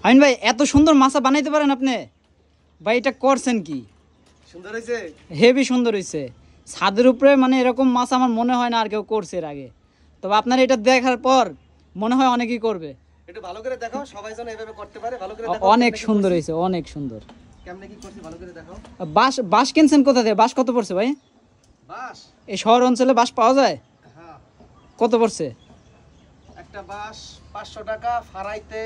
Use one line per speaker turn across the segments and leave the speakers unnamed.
আমিন ভাই এত সুন্দর মাছা বানাইতে পারেন আপনি? ভাই এটা করছেন কি?
সুন্দর হয়েছে,
হেভি সুন্দর হয়েছে। ছাদের উপরে মানে এরকম মাছ আমার মনে হয় না আর কেউ করছে এর আগে। তবে আপনার এটা দেখার পর মনে হয় অনেকেই করবে।
একটু ভালো করে দেখাও, সবাই যেন এভাবে করতে পারে। ভালো করে দেখাও,
অনেক সুন্দর হয়েছে, অনেক সুন্দর।
কেমনে কি করছি ভালো করে দেখাও।
বাঁশ বাঁশ কিনছেন কোথা থেকে? বাঁশ কত পড়ছে ভাই?
বাঁশ
এই শহর অঞ্চলে বাঁশ পাওয়া যায়?
হ্যাঁ,
কত পড়ছে?
একটা বাঁশ 500 টাকা, ফারাইতে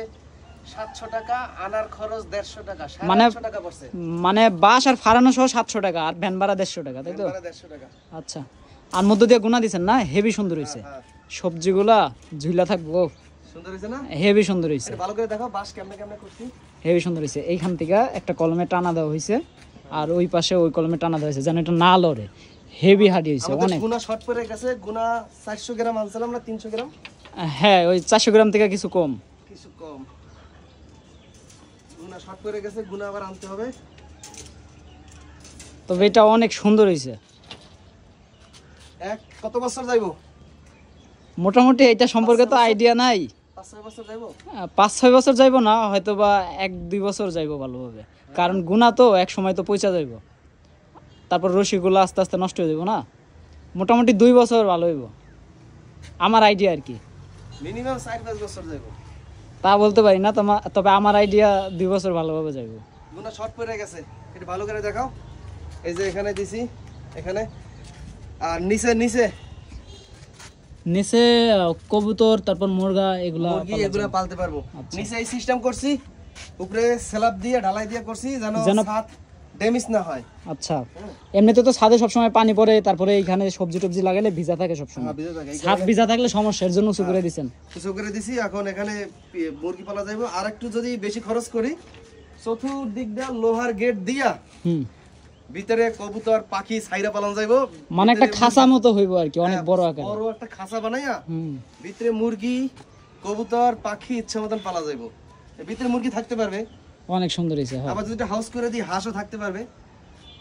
700 টাকা, আনার খরচ 150 টাকা, 700 টাকা পড়ছে।
মানে বাঁশ আর ফারানো সহ 700 টাকা আর ভ্যান ভাড়া 150 টাকা, তাই তো?
150 টাকা।
আচ্ছা, আর মধ্য দিয়ে গুণা দিচ্ছেন না? হেভি সুন্দর হয়েছে। সবজিগুলা ঝুলা থাকবো,
সুন্দর হয়েছে না?
হেভি সুন্দর হয়েছে।
ভালো করে দেখাও বাঁশ কেমনে কেমনে করছি।
হেভি সুন্দর হয়েছে। এইখান থেকে একটা কলমে টানা দেওয়া হয়েছে আর ওই পাশে ওই কলমে টানা দেওয়া হয়েছে যেন এটা না লড়ে। হেভি হাডি হয়েছে অনেক।
গুনা শর্ট পড়ে গেছে, গুনা 400 গ্রাম আনছিলাম না 300 গ্রাম?
হ্যাঁ, ওই 400 গ্রাম থেকে কিছু কম।
কিছু কম, গুনা শর্ট পড়ে গেছে, গুনা আবার আনতে হবে।
তবে এটা অনেক সুন্দর হয়েছে।
কত বছর যাইবো?
মোটামুটি এটা সম্পর্কে তো আইডিয়া নাই।
5-6 বছর যাইবো?
5-6 বছর যাইবো না, হয়তো বা 1-2 বছর যাইবো ভালোভাবে। কারণ গুণা তো এক সময় তো পয়সা যাইবো, তারপর রশিগুলো আস্তে আস্তে নষ্ট হয়ে যাবো না। মোটামুটি 2 বছর ভালো হইব আমার আইডিয়া আর কি।
মিনিমাম 4-5 বছর যাইবো
তা বলতে পারি না, তবে আমার আইডিয়া 2 বছর ভালোভাবে যাইবো।
গুনা শর্ট পড়ে গেছে, এটা ভালো করে দেখাও। এই যে এখানে দিছি, এখানে আর নিচে নিচে
নিচে কবুতর, তারপর মুরগা, এগুলা
পালতে পারবো। নিচে এই সিস্টেম করছি, উপরে স্ল্যাব দিয়ে ঢালাই দিয়ে করছি যেন ছাদ ড্যামেজ না হয়।
আচ্ছা, এমনিতে তো ছাদে সবসময় পানি পড়ে, তারপরে এইখানে সবজি টবজি লাগালে ভিজা থাকে সবসময়। ছাদ ভিজা থাকলে সমস্যার জন্য উঁচু করে দিচ্ছেন।
উঁচু করে দিছি, এখন এখানে মুরগি পালা যাইবো। আর একটু যদি বেশি খরচ করি, চতুর্দিক দিয়ে লোহার গেট দিয়া ভিতরে কবুতর পাখি ছাইরা পালন যাইবো।
মানে একটা খাঁচা মতো হইব আর কি, অনেক বড় আকারে
বড় একটা খাঁচা বানাইয়া ভিতরে মুরগি কবুতর পাখি ইচ্ছা মতন পালা যাইবো। ভিতরে মুরগি থাকতে পারবে,
অনেক সুন্দর হয়েছে।
আবার যদি হাউস করে দিই হাঁসও থাকতে পারবে।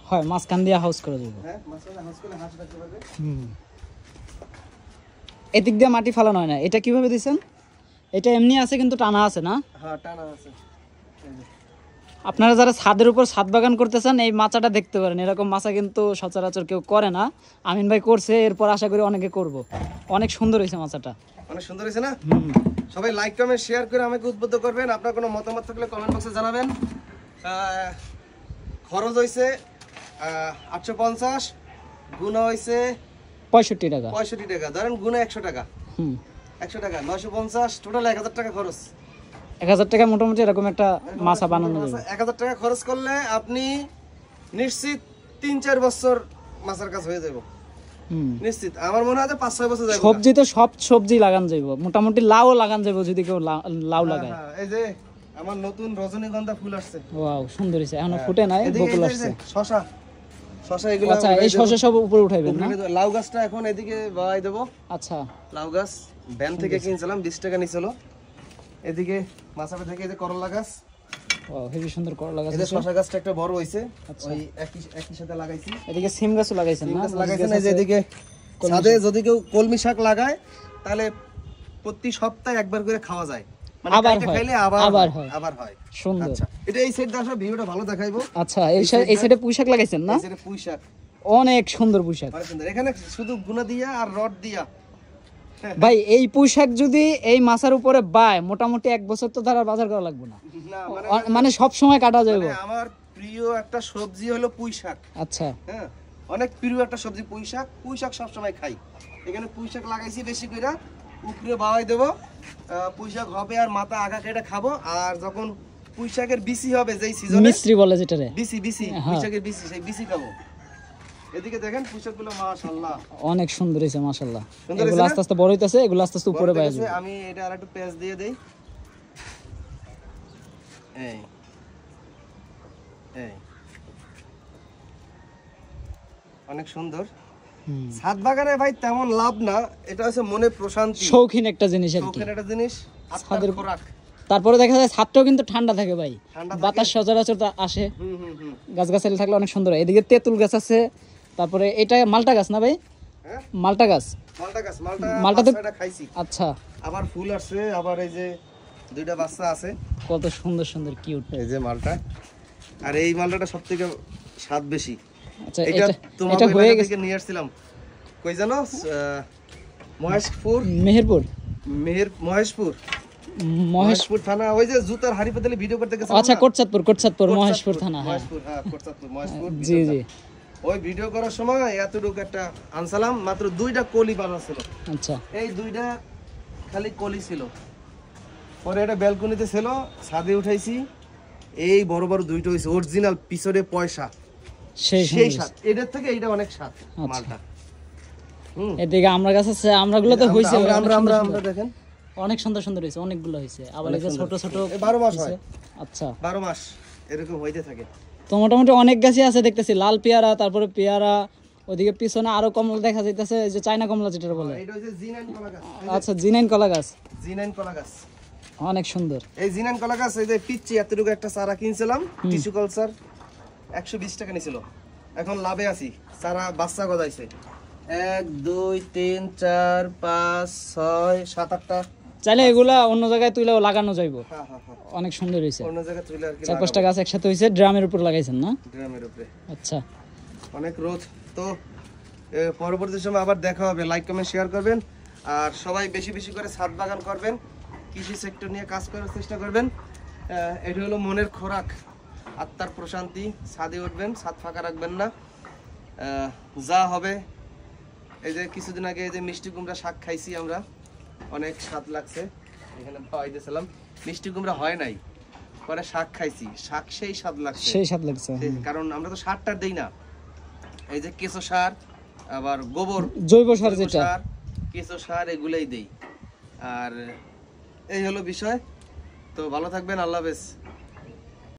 হয়, মাঝখান দিয়ে হাউস করে দেবো।
হ্যাঁ, মাঝখানে হাউস করে হাঁস থাকতে পারবে।
এদিক দিয়ে মাটি ফালানো হয় না। এটা কিভাবে দিছেন? এটা এমনি আছে কিন্তু টানা আছে না?
হ্যাঁ, টানা আছে।
আপনারা যারা ছাদের উপর ছাদ বাগান করতে চান এই মাচাটা দেখতে পারেন। এরকম মাচা কিন্তু সচরাচর কেউ করে না। আমিন ভাই করছে, এরপর আশা করি অনেকে করব। অনেক সুন্দর হয়েছে মাচাটা,
অনেক সুন্দর হয়েছে না? সবাই লাইক কমেন্ট শেয়ার করে আমাকে উদ্বুদ্ধ করবেন। আপনার কোনো মতামত থাকলে কমেন্ট বক্সে জানাবেন। খরচ হয়েছে 850, গুণা হয়েছে
65 টাকা।
65 টাকা, ধরেন গুণা 100 টাকা। 100 টাকা 950, টোটাল 1000 টাকা খরচ।
1000 টাকা মোটামুটি এরকম একটা মাছা বানানো যাবে।
1000 টাকা খরচ করলে আপনি নিশ্চিত 3-4 বছর মাছের কাজ হয়ে যাবে নিশ্চিত। আমার মনে হয় 5-6 বছর যাবে।
সবজি তো সব সবজি লাগান যাইব, মোটামুটি লাউ লাগান যাইব যদি কেউ লাউ লাগায়।
এই যে আমার নতুন রজনীগন্ধা ফুল আসছে।
ওয়াও, সুন্দর হইছে। এখনো ফুটে নাই, বকুল আসছে।
শশা শশা এগুলো।
আচ্ছা, এই শশা সব উপরে উঠাইবেন না?
লাউ গাছটা এখন এদিকে বাগাই দেব।
আচ্ছা,
লাউ গাছ ভ্যান থেকে কিনছিলাম, 20 টাকা নিছিল। এদিকে মাছাপে থেকে এই যে করলা গাছ।
ওয়াও, হেভি সুন্দর করলা গাছ।
এই যে শশা গাছটা একটা বড় হইছে, ওই একই সাথে লাগাইছি।
এদিকে সিম গাছও লাগাইছেন না?
লাগাইছেন। এই যে এদিকে ছাদে যদি কেউ কলমি শাক লাগায় তাহলে প্রতি সপ্তাহে একবার করে খাওয়া যায়। মানে কাইটা খাইলে আবার হয়।
সুন্দর।
আচ্ছা, এটা এই সাইড দাও, ভিউটা ভালো দেখাইবো।
আচ্ছা, এই সাইডে পুঁই শাক লাগাইছেন না?
এই সাইডে পুঁই শাক,
অনেক সুন্দর পুঁই শাক।
অনেক সুন্দর। এখানে শুধু গুনা দিয়া আর রড দিয়া।
ভাই এই পুঁই শাক যদি এই মাছের উপরে বায়, মোটামুটি 1 বছর তো তার বাজার করা লাগবে না, মানে সব সময় কাটা যাবে।
আমার প্রিয় একটা সবজি হলো পুঁই শাক।
আচ্ছা,
হ্যাঁ, অনেক প্রিয় একটা সবজি পুঁই শাক। পুঁই শাক সব সময় খাই। এখানে পুঁই শাক লাগাইছি বেশি কইরা, উপরে বাওয়াই দেব। পুঁই শাক হবে আর মাথা আগা কেটে খাবো। আর যখন পুঁই শাকের বিচি হবে, যেই সিজনে
মিস্ত্রি বলে যেটারে
বিচি পুঁই শাকের বিচি, সেই বিচি খাবো। এদিকে দেখেন পুঁই শাকগুলো মাশাআল্লাহ
অনেক সুন্দর হইছে। মাশাআল্লাহ, এগুলো আস্তে আস্তে বড় হইতাছে, এগুলো আস্তে আস্তে উপরে বাইরে যাবে।
আমি এটা আরেকটু পেঁয়াজ দিয়ে দেই। এই এই অনেক সুন্দর। ছাদ বাগানে ভাই তেমন লাভ না, এটা হচ্ছে মনে প্রশান্তি,
শৌখিন একটা জিনিস আর কি।
শৌখিন একটা জিনিস, ছাদের খোরাক।
তারপরে দেখা যায় ছাদটাও কিন্তু ঠান্ডা থাকে ভাই, বাতাস সচরাচর আসে। গাছগাছালি থাকলে অনেক সুন্দর। এদিকে তেঁতুল গাছ আছে, তারপরে এটা মালটা গাছ না ভাই? মালটা গাছ। মালটাতে খাইছি। আচ্ছা,
আবার ফুল আসছে, আবার এই যে দুইটা বাচ্চা আছে।
কত সুন্দর সুন্দর কিউট।
এই যে মালটা, আর এই মালটা সব থেকে স্বাদ বেশি।
আচ্ছা
এটা
এটা
তোমার
এটা হয়ে গেছে
থেকে নিয়ে আসছিলাম, কই জানো, মহেশপুর,
মেহেরপুর
মহেশপুর
মহেশ
মহেশপুর থানা, ওই যে জুতার হাড়ি পাতালে ভিডিও করতে গেছে।
আচ্ছা কোটচাঁদপুর মহেশপুর থানা, হ্যাঁ
মহেশপুর, হ্যাঁ কোটচাঁদপুর মহেশপুর।
জি জি।
ওই ভিডিও করার সময় এতটুকু একটা আনসালাম, মাত্র 2টা কলি বানা ছিল।
আচ্ছা
এই 2টা খালি কলি ছিল। পরে এটা ব্যালকনিতে ছিল, ছাদে উঠাইছি, এই বড় বড় 2টা হইছে অরিজিনাল পিছনে পয়সা,
সেই
সেই
সুন্দর।
স্বাদ। এটার থেকে এটা অনেক স্বাদ মালটা।
এদিকে আমরা কাছে আমরাগুলো তো হইছে
আমরা দেখেন
অনেক সুন্দর সুন্দর হইছে, অনেকগুলো হইছে, আবার এই যে ছোট ছোট
12 মাস হয়।
আচ্ছা
12 মাস এরকম হইতে থাকে।
তো মোটামুটি অনেক গাছই আছে দেখতেছি, লাল পেয়ারা, তারপরে পেয়ারা, ওদিকে পিছনে আরো কমলা দেখা যাইতেছে, যে চায়না কমলা যেটা বলে।
এটা হচ্ছে জি9 কলা গাছ।
আচ্ছা জি9 কলা গাছ,
জি9 কলা গাছ
অনেক সুন্দর।
এই জি9 কলা গাছ, এই যে পিচ্ছি এতটুকু একটা চারা কিনছিলাম, টিস্যু কালচার 120 টাকা নিছিল। এখন লাভে আছি, চারা বাচ্চা গজাইছে 1 2 3 4 5 6 7 8টা।
চাইলে এগুলা অন্য জায়গায় তুইলেও লাগানো যাইব,
হ্যাঁ হ্যাঁ হ্যাঁ,
অনেক সুন্দর হইছে।
অন্য জায়গায় তুলে আর কি
4-5টা গাছ একসাথে হইছে, ড্রামের উপর লাগাইছেন না?
ড্রামের উপরে
আচ্ছা
অনেক রোদ। তো পরবর্তী সময় আবার দেখা হবে। লাইক কমেন্ট শেয়ার করবেন, আর সবাই বেশি বেশি করে ছাদ বাগান করবেন, কৃষি সেক্টর নিয়ে কাজ করার চেষ্টা করবেন। এটা হলো মনের খোরাক, আত্মার প্রশান্তি। ছাদে উঠবেন, ছাদ ফাঁকা রাখবেন না। যা হবে, এই যে কিছুদিন আগে এই যে মিষ্টি কুমড়া শাক খাইছি আমরা, অনেক স্বাদ লাগছে। এখানে পাইতেছিলাম, মিষ্টি কুমড়া হয় নাই, পরে শাক খাইছি, শাক সেই স্বাদ লাগছে,
সেই স্বাদ লাগছে।
কারণ আমরা তো সারটা দেই না, এই যে কেঁচো সার, আবার গোবর,
জৈব সার যেটা,
কেঁচো সার এগুলাই দেই। আর এই হলো বিষয়। তো ভালো থাকবেন, আল্লাহ হাফেজ।